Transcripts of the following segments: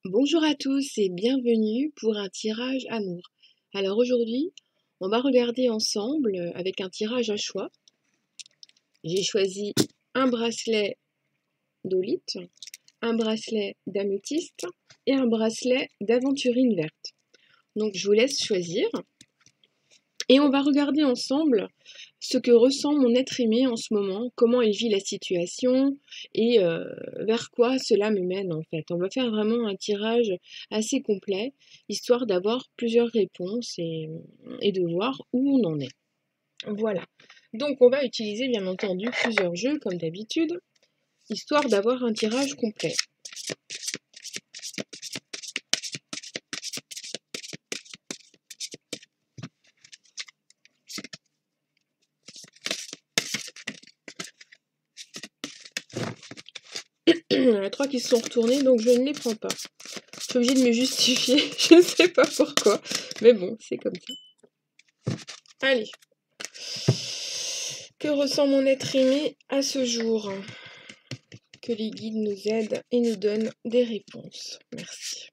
Bonjour à tous et bienvenue pour un tirage amour. Alors aujourd'hui, on va regarder ensemble avec un tirage à choix. J'ai choisi un bracelet d'olite, un bracelet d'améthyste et un bracelet d'aventurine verte. Donc je vous laisse choisir et on va regarder ensemble ce que ressent mon être aimé en ce moment, comment il vit la situation et vers quoi cela me mène en fait. On va faire vraiment un tirage assez complet, histoire d'avoir plusieurs réponses et de voir où on en est. Voilà. Donc on va utiliser bien entendu plusieurs jeux comme d'habitude, histoire d'avoir un tirage complet. Il y en a 3 qui se sont retournés, donc je ne les prends pas. Je suis obligée de me justifier, je ne sais pas pourquoi, mais bon, c'est comme ça. Allez. Que ressent mon être aimé à ce jour? Que les guides nous aident et nous donnent des réponses. Merci.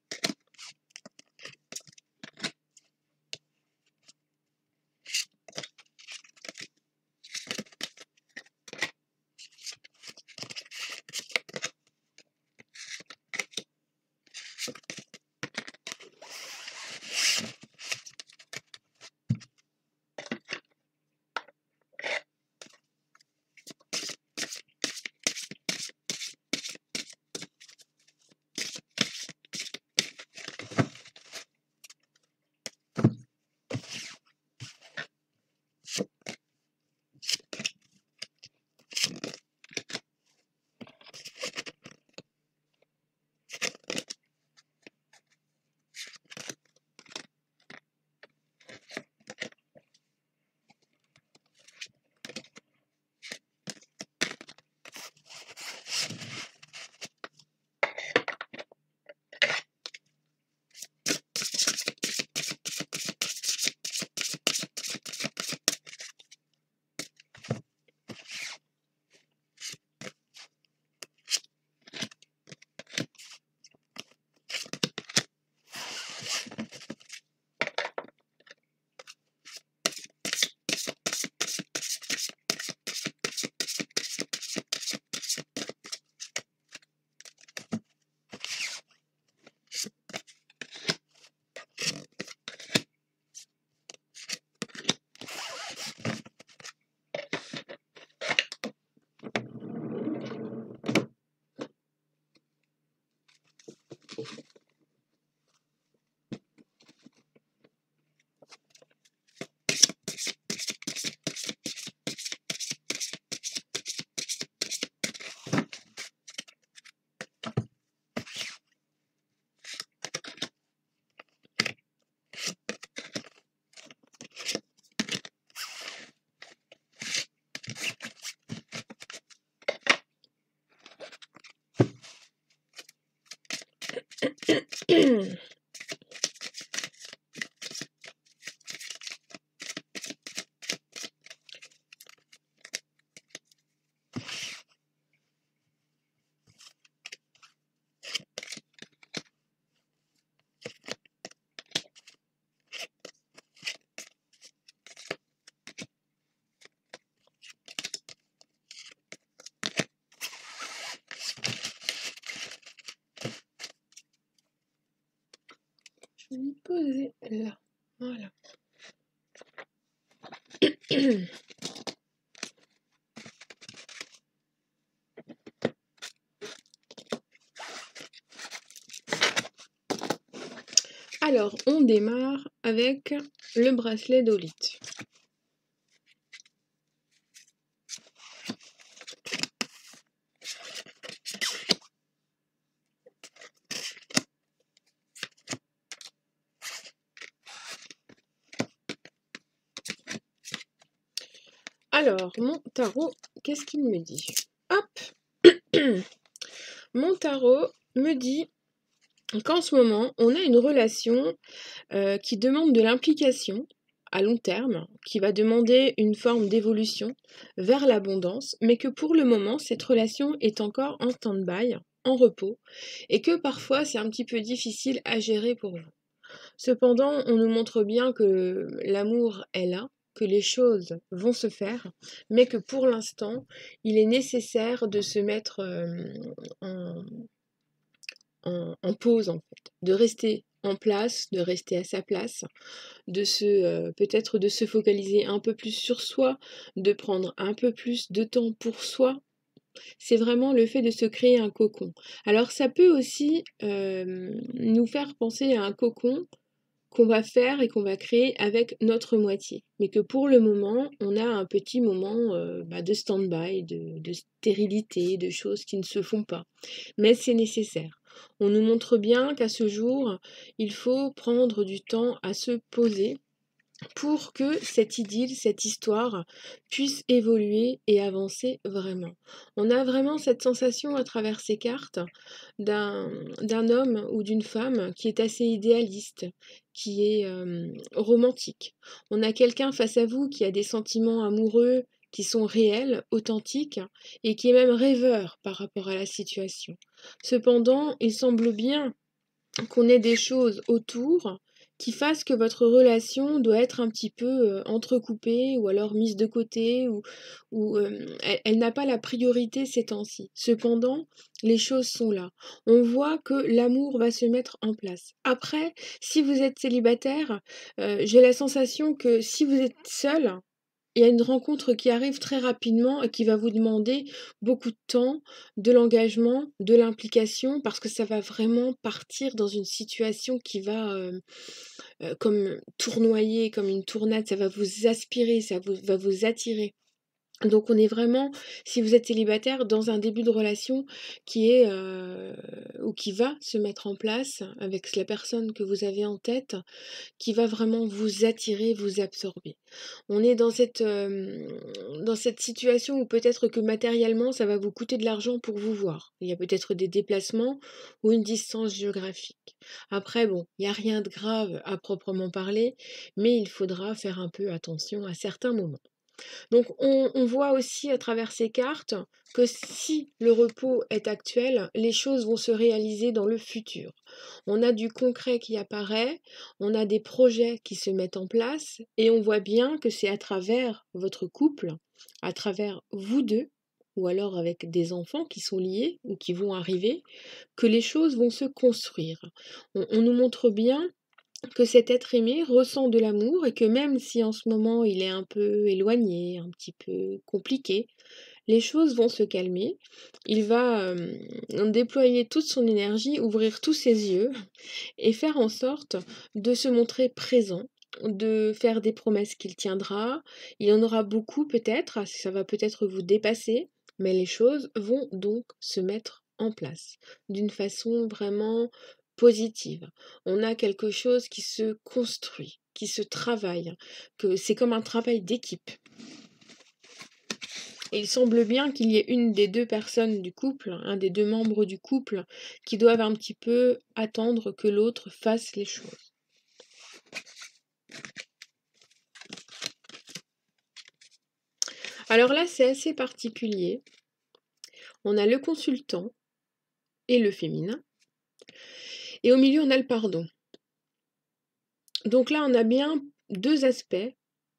Je vais me poser là. Voilà. Alors, on démarre avec le bracelet d'olite. Alors, mon tarot, qu'est-ce qu'il me dit? Hop. Mon tarot me dit qu'en ce moment, on a une relation qui demande de l'implication à long terme, qui va demander une forme d'évolution vers l'abondance, mais que pour le moment, cette relation est encore en stand-by. en repos et que parfois c'est un petit peu difficile à gérer pour vous. Cependant, on nous montre bien que l'amour est là, que les choses vont se faire, mais que pour l'instant, il est nécessaire de se mettre en, en pause en fait, de rester en place, de rester à sa place, de se peut-être de se focaliser un peu plus sur soi, de prendre un peu plus de temps pour soi. C'est vraiment le fait de se créer un cocon. Alors ça peut aussi nous faire penser à un cocon qu'on va faire et qu'on va créer avec notre moitié. Mais que pour le moment, on a un petit moment de stand-by, de stérilité, de choses qui ne se font pas. Mais c'est nécessaire. On nous montre bien qu'à ce jour, il faut prendre du temps à se poser pour que cette idylle, cette histoire puisse évoluer et avancer vraiment. On a vraiment cette sensation à travers ces cartes d'un homme ou d'une femme qui est assez idéaliste, qui est romantique. On a quelqu'un face à vous qui a des sentiments amoureux qui sont réels, authentiques, et qui est même rêveur par rapport à la situation. Cependant, il semble bien qu'on ait des choses autour qui fassent que votre relation doit être un petit peu entrecoupée ou alors mise de côté ou elle n'a pas la priorité ces temps-ci. Cependant, les choses sont là. On voit que l'amour va se mettre en place. Après, si vous êtes célibataire, j'ai la sensation que si vous êtes seul, il y a une rencontre qui arrive très rapidement et qui va vous demander beaucoup de temps, de l'engagement, de l'implication, parce que ça va vraiment partir dans une situation qui va comme tournoyer, comme une tornade, ça va vous aspirer, va vous attirer. Donc on est vraiment, si vous êtes célibataire, dans un début de relation qui est ou qui va se mettre en place avec la personne que vous avez en tête, qui va vraiment vous attirer, vous absorber. On est dans cette situation où peut-être que matériellement, ça va vous coûter de l'argent pour vous voir. Il y a peut-être des déplacements ou une distance géographique. Après, bon, il n'y a rien de grave à proprement parler, mais il faudra faire un peu attention à certains moments. Donc on voit aussi à travers ces cartes que si le repos est actuel, les choses vont se réaliser dans le futur. On a du concret qui apparaît, on a des projets qui se mettent en place et on voit bien que c'est à travers votre couple, à travers vous deux, ou alors avec des enfants qui sont liés ou qui vont arriver, que les choses vont se construire. On nous montre bien que cet être aimé ressent de l'amour et que même si en ce moment il est un peu éloigné, un petit peu compliqué, les choses vont se calmer. Il va déployer toute son énergie, ouvrir tous ses yeux et faire en sorte de se montrer présent, de faire des promesses qu'il tiendra. Il en aura beaucoup peut-être, ça va peut-être vous dépasser, mais les choses vont donc se mettre en place d'une façon vraiment positive. On a quelque chose qui se construit, qui se travaille, que c'est comme un travail d'équipe. Et il semble bien qu'il y ait une des deux personnes du couple, un des deux membres du couple, qui doivent un petit peu attendre que l'autre fasse les choses. Alors là, c'est assez particulier. On a le consultant et le féminin. Et au milieu, on a le pardon. Donc là, on a bien deux aspects,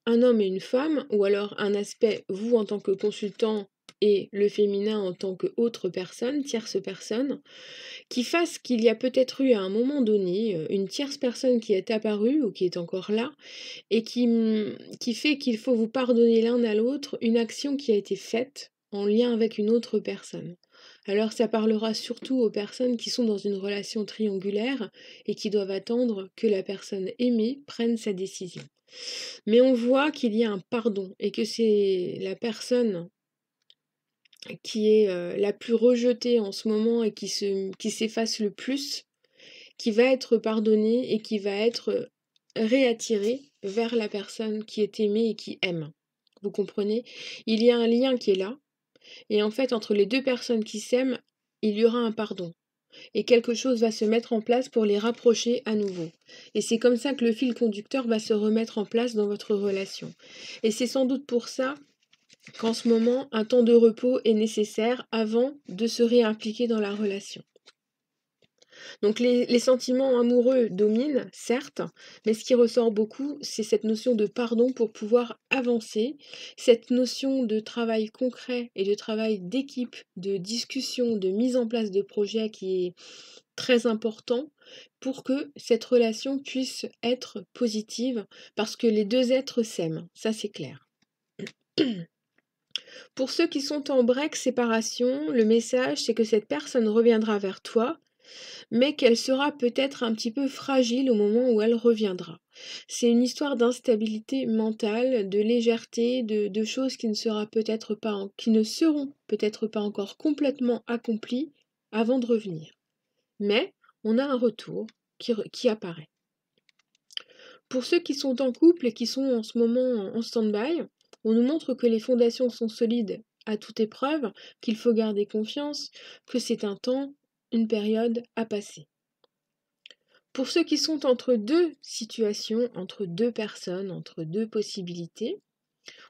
un homme et une femme, ou alors un aspect, vous en tant que consultant et le féminin en tant qu'autre personne, tierce personne, qui fasse qu'il y a peut-être eu à un moment donné une tierce personne qui est apparue ou qui est encore là et qui fait qu'il faut vous pardonner l'un à l'autre une action qui a été faite en lien avec une autre personne. Alors ça parlera surtout aux personnes qui sont dans une relation triangulaire et qui doivent attendre que la personne aimée prenne sa décision. Mais on voit qu'il y a un pardon et que c'est la personne qui est la plus rejetée en ce moment et qui s'efface le plus, qui va être pardonnée et qui va être réattirée vers la personne qui est aimée et qui aime. Vous comprenez? Il y a un lien qui est là, et en fait, entre les deux personnes qui s'aiment, il y aura un pardon. Et quelque chose va se mettre en place pour les rapprocher à nouveau. Et c'est comme ça que le fil conducteur va se remettre en place dans votre relation. Et c'est sans doute pour ça qu'en ce moment, un temps de repos est nécessaire avant de se réimpliquer dans la relation. Donc les sentiments amoureux dominent, certes, mais ce qui ressort beaucoup, c'est cette notion de pardon pour pouvoir avancer, cette notion de travail concret et de travail d'équipe, de discussion, de mise en place de projets qui est très important pour que cette relation puisse être positive, parce que les deux êtres s'aiment, ça c'est clair. Pour ceux qui sont en break séparation, le message c'est que cette personne reviendra vers toi, mais qu'elle sera peut-être un petit peu fragile au moment où elle reviendra. C'est une histoire d'instabilité mentale, de légèreté, de choses qui ne seront peut-être pas encore complètement accomplies avant de revenir. Mais on a un retour qui apparaît. Pour ceux qui sont en couple et qui sont en ce moment en stand-by, on nous montre que les fondations sont solides à toute épreuve, qu'il faut garder confiance, que c'est un temps, une période à passer. Pour ceux qui sont entre deux situations, entre deux personnes, entre deux possibilités,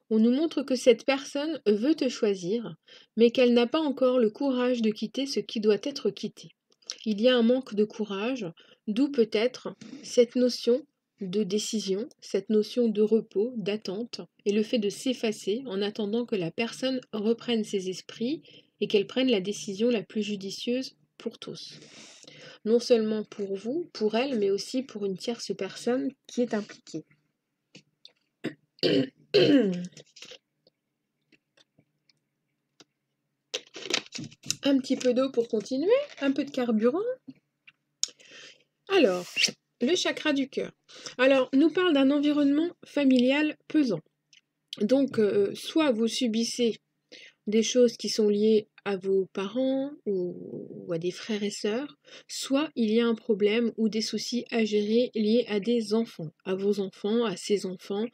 on nous montre que cette personne veut te choisir, mais qu'elle n'a pas encore le courage de quitter ce qui doit être quitté. Il y a un manque de courage, d'où peut-être cette notion de décision, cette notion de repos, d'attente, et le fait de s'effacer en attendant que la personne reprenne ses esprits et qu'elle prenne la décision la plus judicieuse pour tous. Non seulement pour vous, pour elle, mais aussi pour une tierce personne qui est impliquée. Un petit peu d'eau pour continuer, un peu de carburant. Alors, le chakra du cœur. Alors, nous parle d'un environnement familial pesant. Donc, soit vous subissez des choses qui sont liées à vos parents ou à des frères et sœurs, soit il y a un problème ou des soucis à gérer liés à des enfants, à vos enfants, à ses enfants,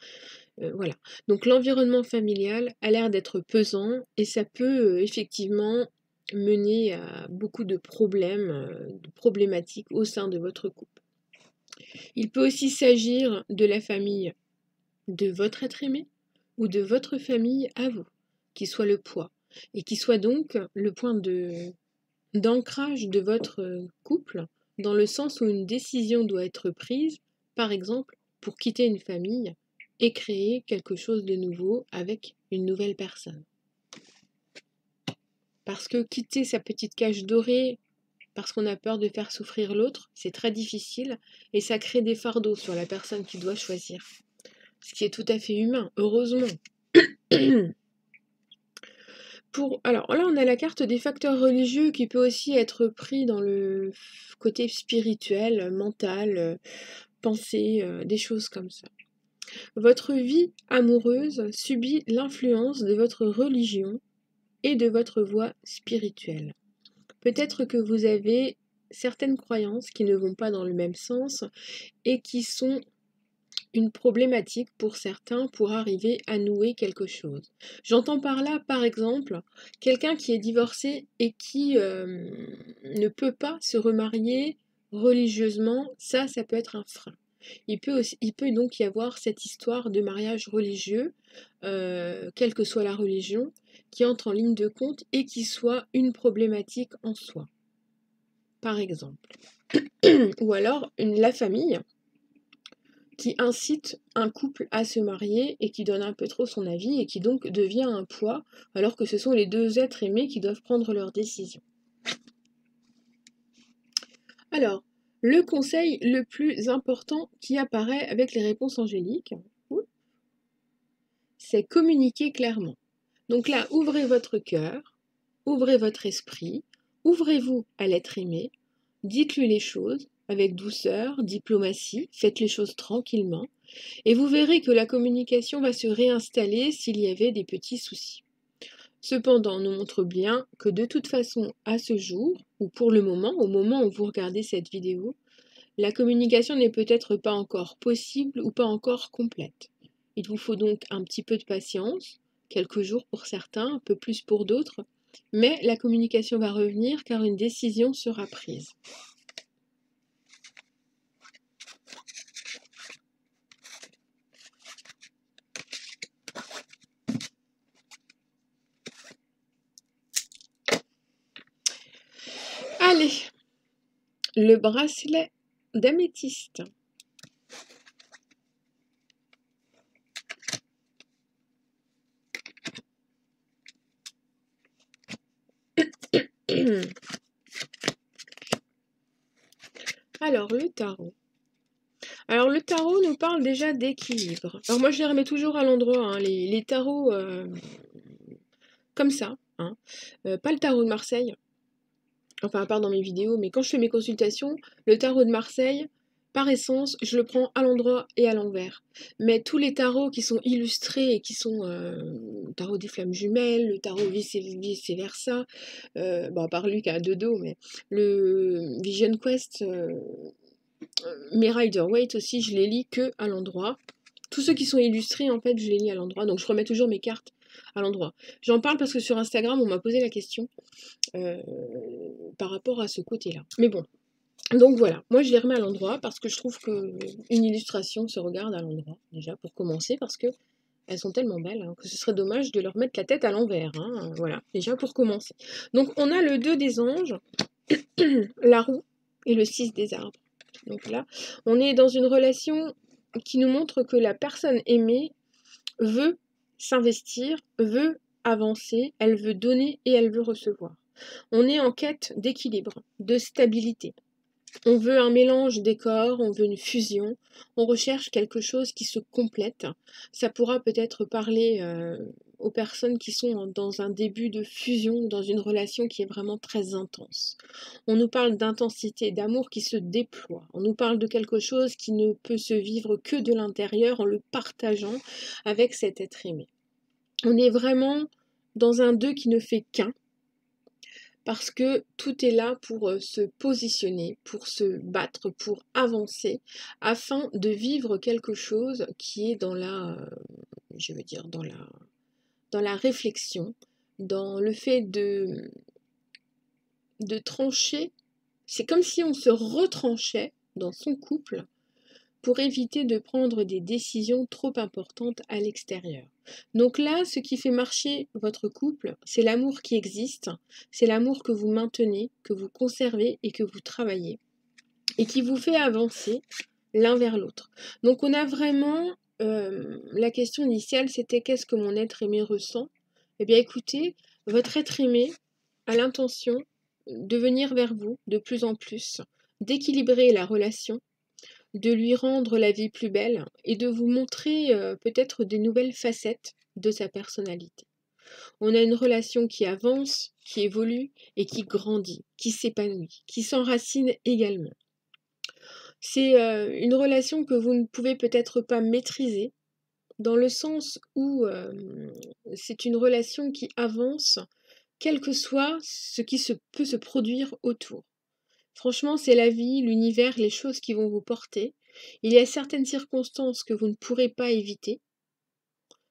voilà. Donc l'environnement familial a l'air d'être pesant et ça peut effectivement mener à beaucoup de problèmes, de problématiques au sein de votre couple. Il peut aussi s'agir de la famille de votre être aimé ou de votre famille à vous, qui soit le poids et qui soit donc le point d'ancrage de votre couple, dans le sens où une décision doit être prise, par exemple, pour quitter une famille et créer quelque chose de nouveau avec une nouvelle personne. Parce que quitter sa petite cage dorée parce qu'on a peur de faire souffrir l'autre, c'est très difficile et ça crée des fardeaux sur la personne qui doit choisir. Ce qui est tout à fait humain, heureusement. Alors là, on a la carte des facteurs religieux qui peut aussi être pris dans le côté spirituel, mental, pensée, des choses comme ça. Votre vie amoureuse subit l'influence de votre religion et de votre voie spirituelle. Peut-être que vous avez certaines croyances qui ne vont pas dans le même sens et qui sont une problématique pour certains pour arriver à nouer quelque chose. J'entends par là, par exemple, quelqu'un qui est divorcé et qui ne peut pas se remarier religieusement, ça peut être un frein. Il peut donc y avoir cette histoire de mariage religieux, quelle que soit la religion, qui entre en ligne de compte et qui soit une problématique en soi, par exemple. Ou alors la famille qui incite un couple à se marier et qui donne un peu trop son avis et qui donc devient un poids, alors que ce sont les deux êtres aimés qui doivent prendre leurs décisions. Alors, le conseil le plus important qui apparaît avec les réponses angéliques, c'est communiquer clairement. Donc là, ouvrez votre cœur, ouvrez votre esprit, ouvrez-vous à l'être aimé, dites-lui les choses avec douceur, diplomatie, faites les choses tranquillement, et vous verrez que la communication va se réinstaller s'il y avait des petits soucis. Cependant, on nous montre bien que de toute façon, à ce jour, ou pour le moment, au moment où vous regardez cette vidéo, la communication n'est peut-être pas encore possible ou pas encore complète. Il vous faut donc un petit peu de patience, quelques jours pour certains, un peu plus pour d'autres, mais la communication va revenir car une décision sera prise. le bracelet d'améthyste. Alors, le tarot. Alors, le tarot nous parle déjà d'équilibre. Alors, moi, je les remets toujours à l'endroit, hein, les tarots comme ça. Hein. Pas le tarot de Marseille, enfin, à part dans mes vidéos, mais quand je fais mes consultations, le tarot de Marseille, par essence, je le prends à l'endroit et à l'envers. Mais tous les tarots qui sont illustrés et qui sont le tarot des flammes jumelles, le tarot vice-versa, bon, à part lui qui a deux dos, mais le Vision Quest, mes Rider-Waite aussi, je les lis que à l'endroit. Tous ceux qui sont illustrés, en fait, je les lis à l'endroit. Donc, je remets toujours mes cartes à l'endroit. J'en parle parce que sur Instagram, on m'a posé la question par rapport à ce côté-là. Mais bon, donc voilà, moi je les remets à l'endroit parce que je trouve qu'une illustration se regarde à l'endroit, déjà pour commencer, parce que elles sont tellement belles hein, que ce serait dommage de leur mettre la tête à l'envers. Hein, voilà, déjà pour commencer. Donc on a le 2 des anges, la roue et le 6 des arbres. Donc là, on est dans une relation qui nous montre que la personne aimée veut s'investir, veut avancer, elle veut donner et elle veut recevoir. On est en quête d'équilibre, de stabilité. On veut un mélange des corps, on veut une fusion, on recherche quelque chose qui se complète. Ça pourra peut-être parler aux personnes qui sont dans un début de fusion, dans une relation qui est vraiment très intense. On nous parle d'intensité, d'amour qui se déploie. On nous parle de quelque chose qui ne peut se vivre que de l'intérieur en le partageant avec cet être aimé. On est vraiment dans un deux qui ne fait qu'un, parce que tout est là pour se positionner, pour se battre, pour avancer, afin de vivre quelque chose qui est dans la, je veux dire, dans la réflexion, dans le fait de trancher. C'est comme si on se retranchait dans son couple pour éviter de prendre des décisions trop importantes à l'extérieur. Donc là, ce qui fait marcher votre couple, c'est l'amour qui existe, c'est l'amour que vous maintenez, que vous conservez et que vous travaillez, et qui vous fait avancer l'un vers l'autre. Donc on a vraiment, la question initiale, c'était qu'est-ce que mon être aimé ressent? Eh bien écoutez, votre être aimé a l'intention de venir vers vous de plus en plus, d'équilibrer la relation, de lui rendre la vie plus belle et de vous montrer peut-être des nouvelles facettes de sa personnalité. On a une relation qui avance, qui évolue et qui grandit, qui s'épanouit, qui s'enracine également. C'est une relation que vous ne pouvez peut-être pas maîtriser, dans le sens où c'est une relation qui avance, quel que soit ce qui peut se produire autour. Franchement, c'est la vie, l'univers, les choses qui vont vous porter. Il y a certaines circonstances que vous ne pourrez pas éviter.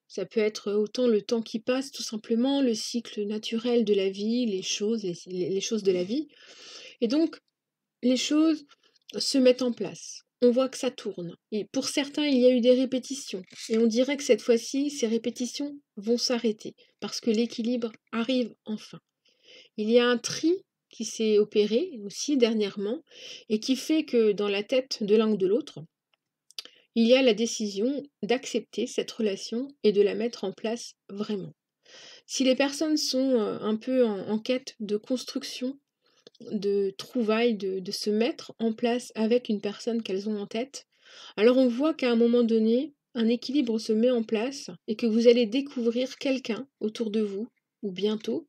Ça peut être autant le temps qui passe, tout simplement, le cycle naturel de la vie, les choses de la vie. Et donc, les choses se mettent en place. On voit que ça tourne. Et pour certains, il y a eu des répétitions. Et on dirait que cette fois-ci, ces répétitions vont s'arrêter parce que l'équilibre arrive enfin. Il y a un tri qui s'est opéré aussi dernièrement et qui fait que dans la tête de l'un ou de l'autre, il y a la décision d'accepter cette relation et de la mettre en place vraiment. Si les personnes sont un peu en quête de construction, de trouvailles, de se mettre en place avec une personne qu'elles ont en tête, alors on voit qu'à un moment donné, un équilibre se met en place et que vous allez découvrir quelqu'un autour de vous, ou bientôt,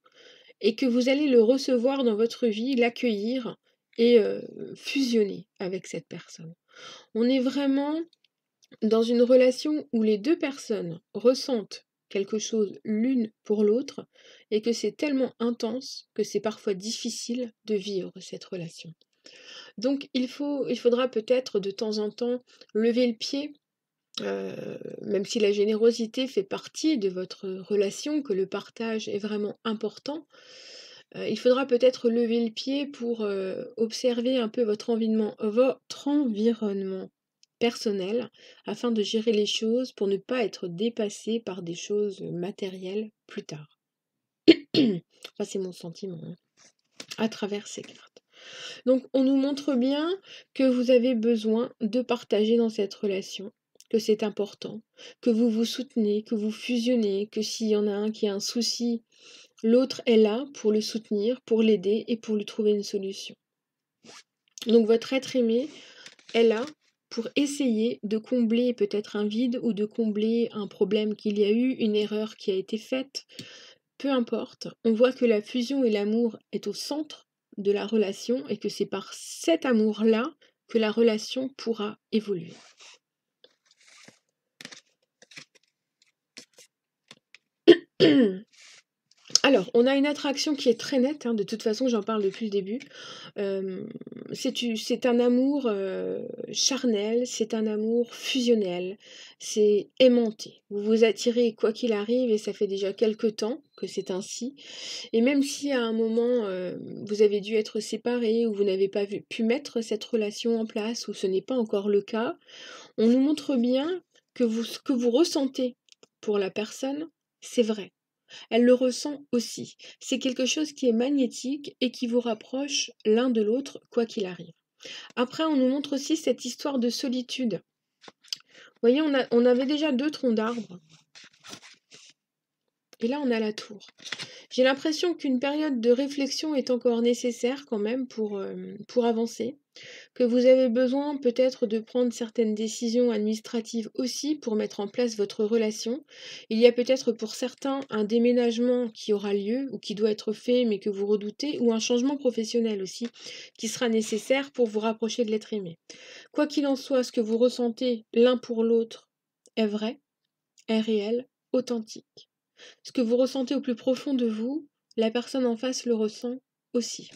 et que vous allez le recevoir dans votre vie, l'accueillir et fusionner avec cette personne. On est vraiment dans une relation où les deux personnes ressentent quelque chose l'une pour l'autre et que c'est tellement intense que c'est parfois difficile de vivre cette relation. Donc il faudra peut-être de temps en temps lever le pied, même si la générosité fait partie de votre relation, que le partage est vraiment important. Il faudra peut-être lever le pied pour observer un peu votre environnement personnel afin de gérer les choses pour ne pas être dépassé par des choses matérielles plus tard. Ça, c'est mon sentiment hein, à travers ces cartes. Donc on nous montre bien que vous avez besoin de partager dans cette relation, que c'est important, que vous vous soutenez, que vous fusionnez, que s'il y en a un qui a un souci, l'autre est là pour le soutenir, pour l'aider et pour lui trouver une solution. Donc votre être aimé est là pour essayer de combler peut-être un vide ou de combler un problème qu'il y a eu, une erreur qui a été faite. Peu importe, on voit que la fusion et l'amour est au centre de la relation et que c'est par cet amour-là que la relation pourra évoluer. Alors, on a une attraction qui est très nette, hein, de toute façon j'en parle depuis le début. C'est un amour charnel, c'est un amour fusionnel, c'est aimanté. Vous vous attirez quoi qu'il arrive et ça fait déjà quelque temps que c'est ainsi. Et même si à un moment vous avez dû être séparés ou vous n'avez pas pu mettre cette relation en place ou ce n'est pas encore le cas, on nous montre bien que ce que vous ressentez pour la personne, c'est vrai. Elle le ressent aussi. C'est quelque chose qui est magnétique et qui vous rapproche l'un de l'autre, quoi qu'il arrive. Après, on nous montre aussi cette histoire de solitude. Vous voyez, on avait déjà 2 troncs d'arbres. Et là, on a la tour. J'ai l'impression qu'une période de réflexion est encore nécessaire quand même pour avancer. Que vous avez besoin peut-être de prendre certaines décisions administratives aussi pour mettre en place votre relation. Il y a peut-être pour certains un déménagement qui aura lieu ou qui doit être fait mais que vous redoutez, ou un changement professionnel aussi qui sera nécessaire pour vous rapprocher de l'être aimé. Quoi qu'il en soit, ce que vous ressentez l'un pour l'autre est vrai, est réel, authentique. Ce que vous ressentez au plus profond de vous, la personne en face le ressent aussi.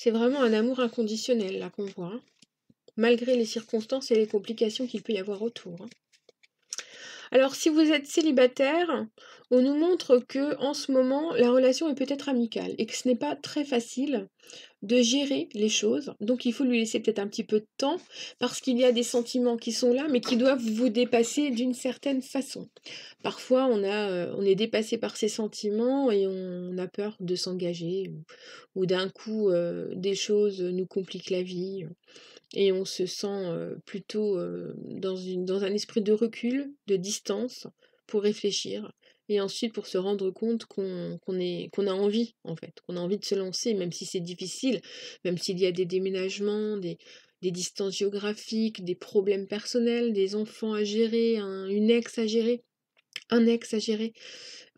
C'est vraiment un amour inconditionnel là qu'on voit, hein, malgré les circonstances et les complications qu'il peut y avoir autour. Hein. Alors si vous êtes célibataire, on nous montre que en ce moment la relation est peut-être amicale et que ce n'est pas très facile de gérer les choses. Donc il faut lui laisser peut-être un petit peu de temps parce qu'il y a des sentiments qui sont là mais qui doivent vous dépasser d'une certaine façon. Parfois on est dépassé par ces sentiments et on a peur de s'engager ou d'un coup des choses nous compliquent la vie et on se sent plutôt dans un esprit de recul, de distance pour réfléchir et ensuite pour se rendre compte qu'on a envie, en fait, qu'on a envie de se lancer, même si c'est difficile, même s'il y a des déménagements, des distances géographiques, des problèmes personnels, des enfants à gérer, une ex à gérer, un ex à gérer,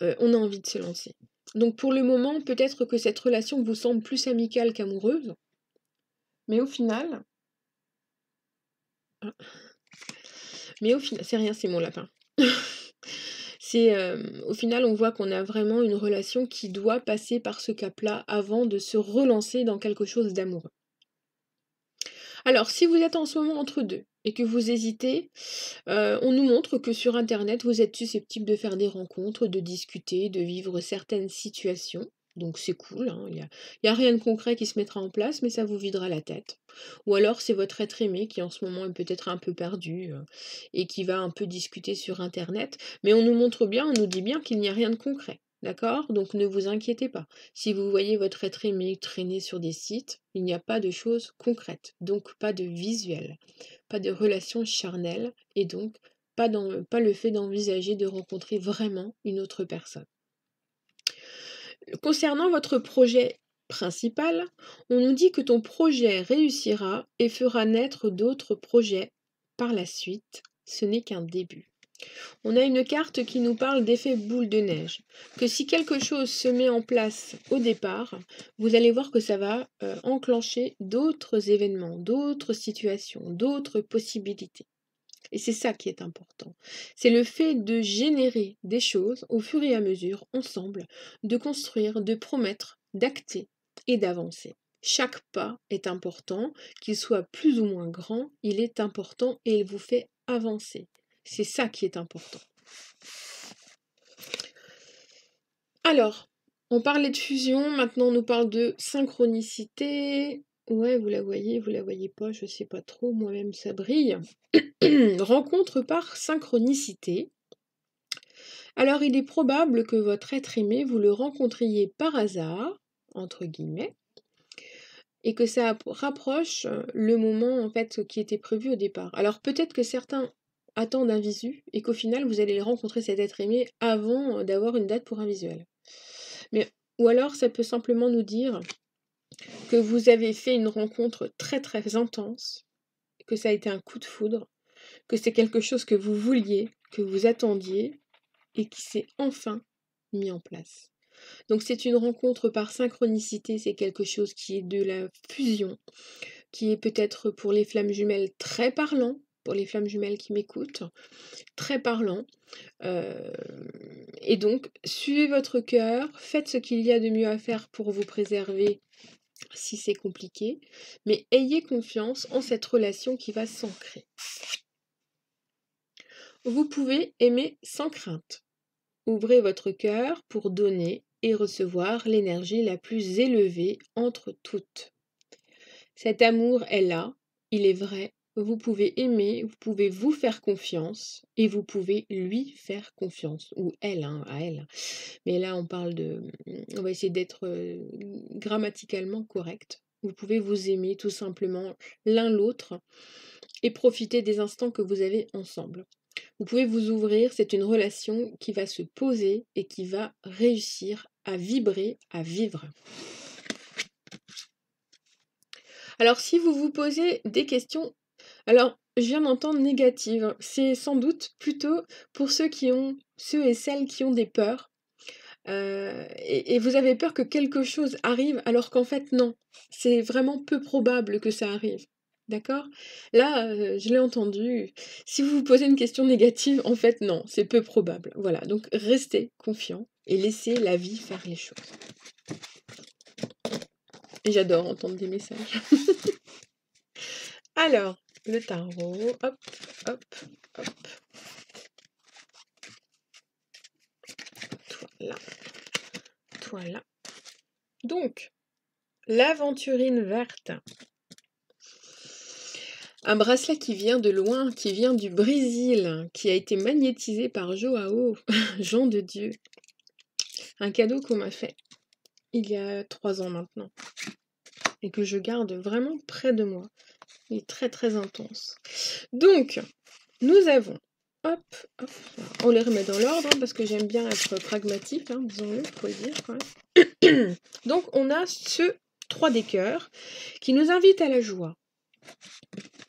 on a envie de se lancer. Donc pour le moment, peut-être que cette relation vous semble plus amicale qu'amoureuse, mais au final, c'est rien, c'est mon lapin. C'est, au final, on voit qu'on a vraiment une relation qui doit passer par ce cap-là avant de se relancer dans quelque chose d'amoureux. Alors, si vous êtes en ce moment entre deux et que vous hésitez, on nous montre que sur internet, vous êtes susceptible de faire des rencontres, de discuter, de vivre certaines situations. Donc c'est cool, hein, il y a rien de concret qui se mettra en place, mais ça vous videra la tête. Ou alors c'est votre être aimé qui en ce moment est peut-être un peu perdu, et qui va un peu discuter sur internet. Mais on nous montre bien, on nous dit bien qu'il n'y a rien de concret. D'accord? Donc ne vous inquiétez pas. Si vous voyez votre être aimé traîner sur des sites, il n'y a pas de choses concrètes, donc pas de visuel, pas de relation charnelle et donc pas le fait d'envisager de rencontrer vraiment une autre personne. Concernant votre projet principal, on nous dit que ton projet réussira et fera naître d'autres projets par la suite. Ce n'est qu'un début. On a une carte qui nous parle d'effet boule de neige, que si quelque chose se met en place au départ, vous allez voir que ça va enclencher d'autres événements, d'autres situations, d'autres possibilités. Et c'est ça qui est important. C'est le fait de générer des choses au fur et à mesure, ensemble, de construire, de promettre, d'acter et d'avancer. Chaque pas est important, qu'il soit plus ou moins grand, il est important et il vous fait avancer. C'est ça qui est important. Alors, on parlait de fusion, maintenant on nous parle de synchronicité. Ouais, vous la voyez pas, je sais pas trop, moi-même ça brille. Rencontre par synchronicité. Alors il est probable que votre être aimé, vous le rencontriez par hasard, entre guillemets, et que ça rapproche le moment en fait qui était prévu au départ. Alors peut-être que certains attendent un visu et qu'au final vous allez rencontrer cet être aimé avant d'avoir une date pour un visuel. Mais ou alors ça peut simplement nous dire que vous avez fait une rencontre très très intense, que ça a été un coup de foudre, que c'est quelque chose que vous vouliez, que vous attendiez et qui s'est enfin mis en place. Donc c'est une rencontre par synchronicité, c'est quelque chose qui est de la fusion, qui est peut-être pour les flammes jumelles très parlant, pour les flammes jumelles qui m'écoutent, très parlant. Et donc, suivez votre cœur, faites ce qu'il y a de mieux à faire pour vous préserver si c'est compliqué, mais ayez confiance en cette relation qui va s'ancrer. Vous pouvez aimer sans crainte. Ouvrez votre cœur pour donner et recevoir l'énergie la plus élevée entre toutes. Cet amour est là, il est vrai, vous pouvez aimer, vous pouvez vous faire confiance et vous pouvez lui faire confiance, ou elle, à elle. Mais là on parle on va essayer d'être grammaticalement correct. Vous pouvez vous aimer tout simplement l'un l'autre et profiter des instants que vous avez ensemble. Vous pouvez vous ouvrir, c'est une relation qui va se poser et qui va réussir à vibrer, à vivre. Alors si vous vous posez des questions, alors je viens d'entendre négatives, c'est sans doute plutôt pour ceux et celles qui ont des peurs, et vous avez peur que quelque chose arrive alors qu'en fait non, c'est vraiment peu probable que ça arrive. D'accord? Là, je l'ai entendu. Si vous vous posez une question négative, en fait, non, c'est peu probable. Voilà, donc restez confiants et laissez la vie faire les choses. Et j'adore entendre des messages. Alors, le tarot, hop, hop, hop. Voilà, voilà. Donc, l'aventurine verte. Un bracelet qui vient de loin, qui vient du Brésil, qui a été magnétisé par Joao, Jean de Dieu. Un cadeau qu'on m'a fait il y a 3 ans maintenant. Et que je garde vraiment près de moi. Il est très très intense. Donc, nous avons, hop, hop, on les remet dans l'ordre parce que j'aime bien être pragmatique, disons-le, faut le dire quand même. Donc, on a ce 3 des cœurs qui nous invite à la joie.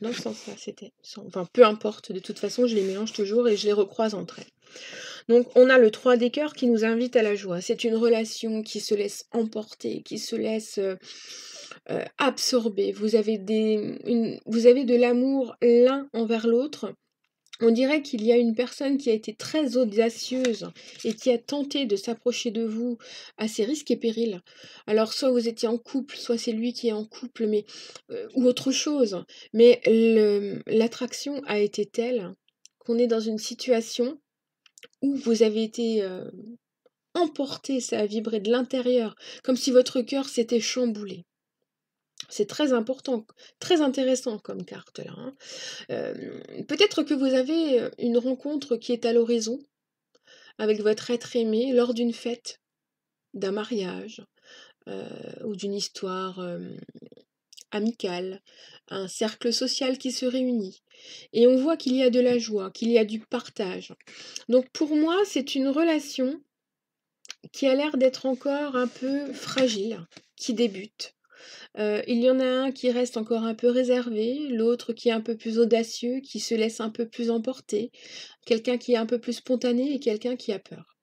Dans ce sens-là, c'était... Enfin, peu importe, de toute façon, je les mélange toujours et je les recroise entre elles. Donc, on a le 3 des cœurs qui nous invite à la joie. C'est une relation qui se laisse emporter, qui se laisse absorber. Vous avez de l'amour l'un envers l'autre. On dirait qu'il y a une personne qui a été très audacieuse et qui a tenté de s'approcher de vous à ses risques et périls. Alors, soit vous étiez en couple, soit c'est lui qui est en couple, mais ou autre chose. Mais l'attraction a été telle qu'on est dans une situation où vous avez été emporté, ça a vibré de l'intérieur, comme si votre cœur s'était chamboulé. C'est très important, très intéressant comme carte là. Peut-être que vous avez une rencontre qui est à l'horizon avec votre être aimé lors d'une fête, d'un mariage ou d'une histoire amicale, un cercle social qui se réunit. Et on voit qu'il y a de la joie, qu'il y a du partage. Donc pour moi, c'est une relation qui a l'air d'être encore un peu fragile, qui débute. Il y en a un qui reste encore un peu réservé, l'autre qui est un peu plus audacieux, qui se laisse un peu plus emporter, quelqu'un qui est un peu plus spontané et quelqu'un qui a peur.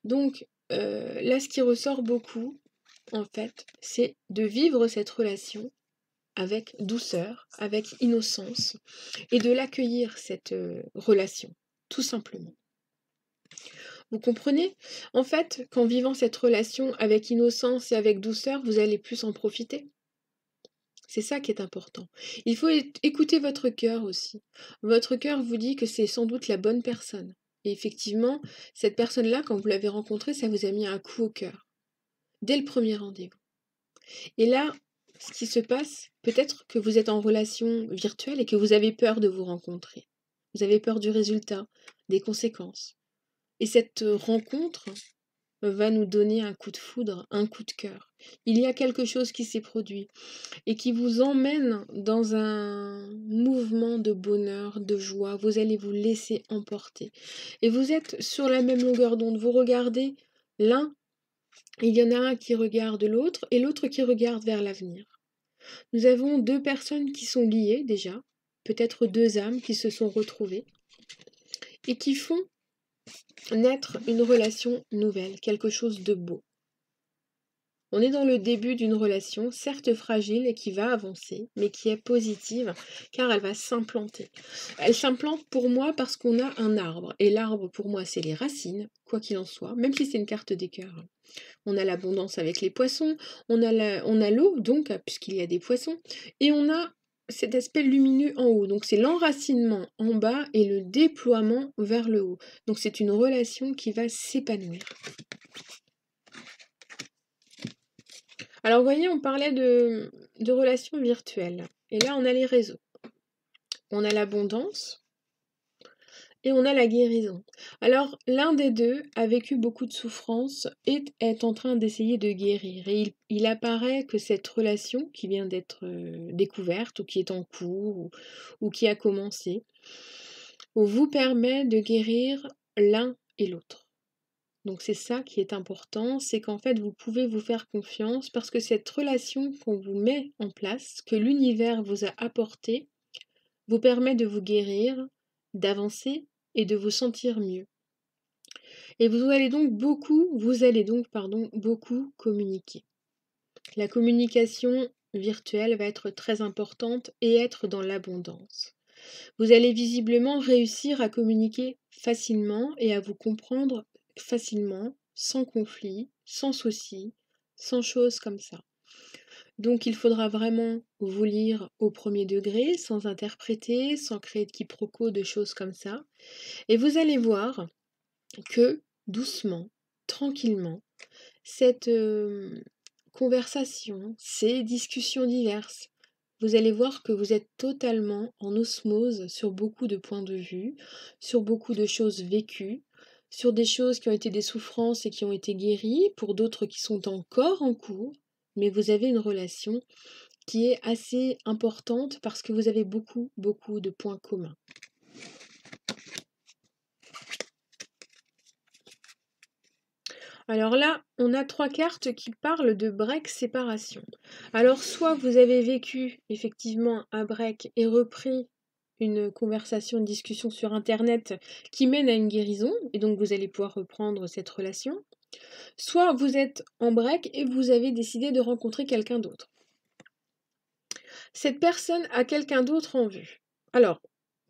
Donc là, ce qui ressort beaucoup, en fait, c'est de vivre cette relation avec douceur, avec innocence, et de l'accueillir, cette relation, tout simplement. Vous comprenez? En fait, qu'en vivant cette relation avec innocence et avec douceur, vous allez plus en profiter. C'est ça qui est important. Il faut écouter votre cœur aussi. Votre cœur vous dit que c'est sans doute la bonne personne. Et effectivement, cette personne-là, quand vous l'avez rencontrée, ça vous a mis un coup au cœur. Dès le premier rendez-vous. Et là, ce qui se passe, peut-être que vous êtes en relation virtuelle et que vous avez peur de vous rencontrer. Vous avez peur du résultat, des conséquences. Et cette rencontre va nous donner un coup de foudre, un coup de cœur. Il y a quelque chose qui s'est produit et qui vous emmène dans un mouvement de bonheur, de joie. Vous allez vous laisser emporter. Et vous êtes sur la même longueur d'onde. Vous regardez l'un, il y en a un qui regarde l'autre et l'autre qui regarde vers l'avenir. Nous avons deux personnes qui sont liées déjà, peut-être deux âmes qui se sont retrouvées et qui font naître une relation nouvelle, quelque chose de beau. On est dans le début d'une relation, certes fragile et qui va avancer, mais qui est positive, car elle va s'implanter. Elle s'implante pour moi parce qu'on a un arbre, et l'arbre pour moi c'est les racines, quoi qu'il en soit, même si c'est une carte des cœurs. On a l'abondance avec les poissons, on a l'eau, donc, puisqu'il y a des poissons, et on a cet aspect lumineux en haut. Donc c'est l'enracinement en bas et le déploiement vers le haut. Donc c'est une relation qui va s'épanouir. Alors, vous voyez, on parlait de relations virtuelles. Et là, on a les réseaux. On a l'abondance et on a la guérison. Alors, l'un des deux a vécu beaucoup de souffrance et est en train d'essayer de guérir. Et il apparaît que cette relation qui vient d'être découverte ou qui est en cours ou qui a commencé vous permet de guérir l'un et l'autre. Donc c'est ça qui est important, c'est qu'en fait vous pouvez vous faire confiance parce que cette relation qu'on vous met en place, que l'univers vous a apportée, vous permet de vous guérir, d'avancer et de vous sentir mieux. Et vous allez donc beaucoup communiquer. La communication virtuelle va être très importante et être dans l'abondance. Vous allez visiblement réussir à communiquer facilement et à vous comprendre facilement, sans conflit, sans souci, sans choses comme ça. Donc il faudra vraiment vous lire au premier degré, sans interpréter, sans créer de quiproquos, de choses comme ça. Et vous allez voir que doucement, tranquillement, cette conversation, ces discussions diverses, vous allez voir que vous êtes totalement en osmose sur beaucoup de points de vue, sur beaucoup de choses vécues, sur des choses qui ont été des souffrances et qui ont été guéries, pour d'autres qui sont encore en cours, mais vous avez une relation qui est assez importante parce que vous avez beaucoup de points communs. Alors là, on a 3 cartes qui parlent de break séparation. Alors soit vous avez vécu effectivement un break et repris une conversation, une discussion sur internet qui mène à une guérison, et donc vous allez pouvoir reprendre cette relation. Soit vous êtes en break et vous avez décidé de rencontrer quelqu'un d'autre. Cette personne a quelqu'un d'autre en vue. Alors,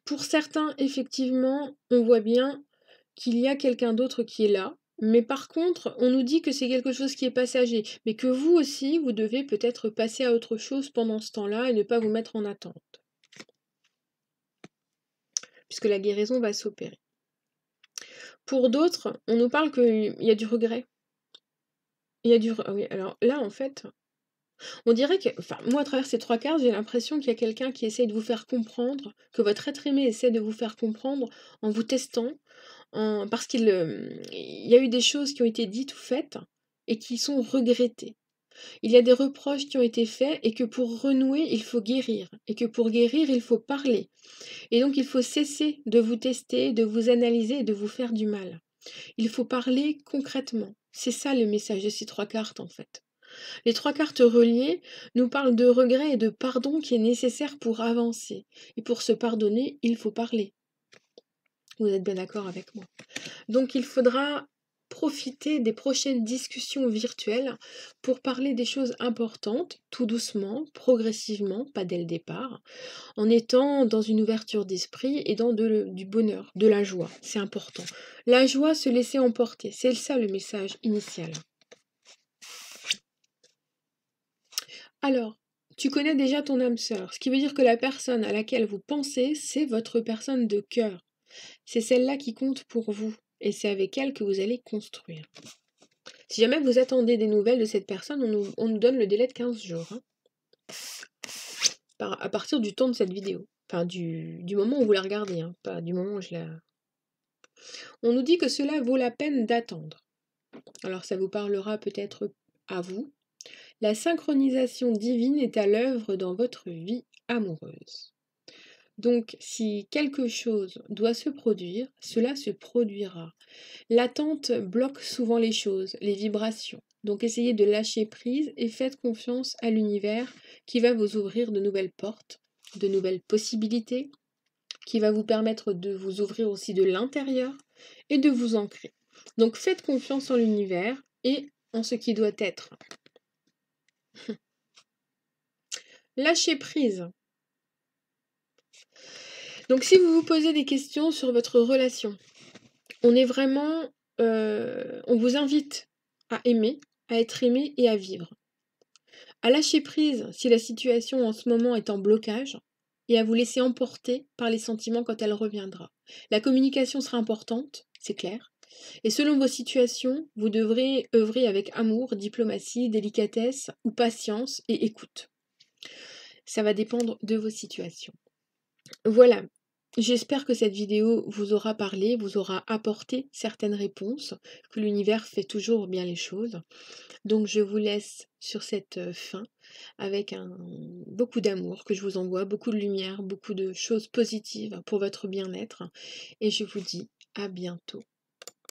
pour certains, effectivement, on voit bien qu'il y a quelqu'un d'autre qui est là, mais par contre, on nous dit que c'est quelque chose qui est passager, mais que vous aussi, vous devez peut-être passer à autre chose pendant ce temps-là et ne pas vous mettre en attente. Puisque la guérison va s'opérer. Pour d'autres, on nous parle qu'il y a du regret. Oui, alors là, en fait, on dirait que, enfin, moi, à travers ces 3 cartes, j'ai l'impression qu'il y a quelqu'un qui essaye de vous faire comprendre, que votre être aimé essaie de vous faire comprendre en vous testant, parce qu'il y a eu des choses qui ont été dites ou faites et qui sont regrettées. Il y a des reproches qui ont été faits et que pour renouer, il faut guérir. Et que pour guérir, il faut parler. Et donc, il faut cesser de vous tester, de vous analyser et de vous faire du mal. Il faut parler concrètement. C'est ça le message de ces 3 cartes, en fait. Les 3 cartes reliées nous parlent de regret et de pardon qui est nécessaire pour avancer. Et pour se pardonner, il faut parler. Vous êtes bien d'accord avec moi. Donc il faudra profiter des prochaines discussions virtuelles pour parler des choses importantes, tout doucement, progressivement, pas dès le départ, en étant dans une ouverture d'esprit et dans du bonheur, de la joie. C'est important. La joie, se laisser emporter, c'est ça le message initial. Alors, tu connais déjà ton âme sœur, ce qui veut dire que la personne à laquelle vous pensez, c'est votre personne de cœur. C'est celle-là qui compte pour vous, et c'est avec elle que vous allez construire. Si jamais vous attendez des nouvelles de cette personne, on nous donne le délai de 15 jours. Hein, à partir du temps de cette vidéo. Enfin, du moment où vous la regardez, hein, pas du moment où je la... On nous dit que cela vaut la peine d'attendre. Alors ça vous parlera peut-être à vous. La synchronisation divine est à l'œuvre dans votre vie amoureuse. Donc, si quelque chose doit se produire, cela se produira. L'attente bloque souvent les choses, les vibrations. Donc, essayez de lâcher prise et faites confiance à l'univers qui va vous ouvrir de nouvelles portes, de nouvelles possibilités, qui va vous permettre de vous ouvrir aussi de l'intérieur et de vous ancrer. Donc, faites confiance en l'univers et en ce qui doit être. Lâchez prise. Donc, si vous vous posez des questions sur votre relation, on est vraiment, on vous invite à aimer, à être aimé et à vivre. À lâcher prise si la situation en ce moment est en blocage et à vous laisser emporter par les sentiments quand elle reviendra. La communication sera importante, c'est clair. Et selon vos situations, vous devrez œuvrer avec amour, diplomatie, délicatesse ou patience et écoute. Ça va dépendre de vos situations. Voilà, j'espère que cette vidéo vous aura parlé, vous aura apporté certaines réponses, que l'univers fait toujours bien les choses. Donc je vous laisse sur cette fin avec beaucoup d'amour que je vous envoie, beaucoup de lumière, beaucoup de choses positives pour votre bien-être. Et je vous dis à bientôt.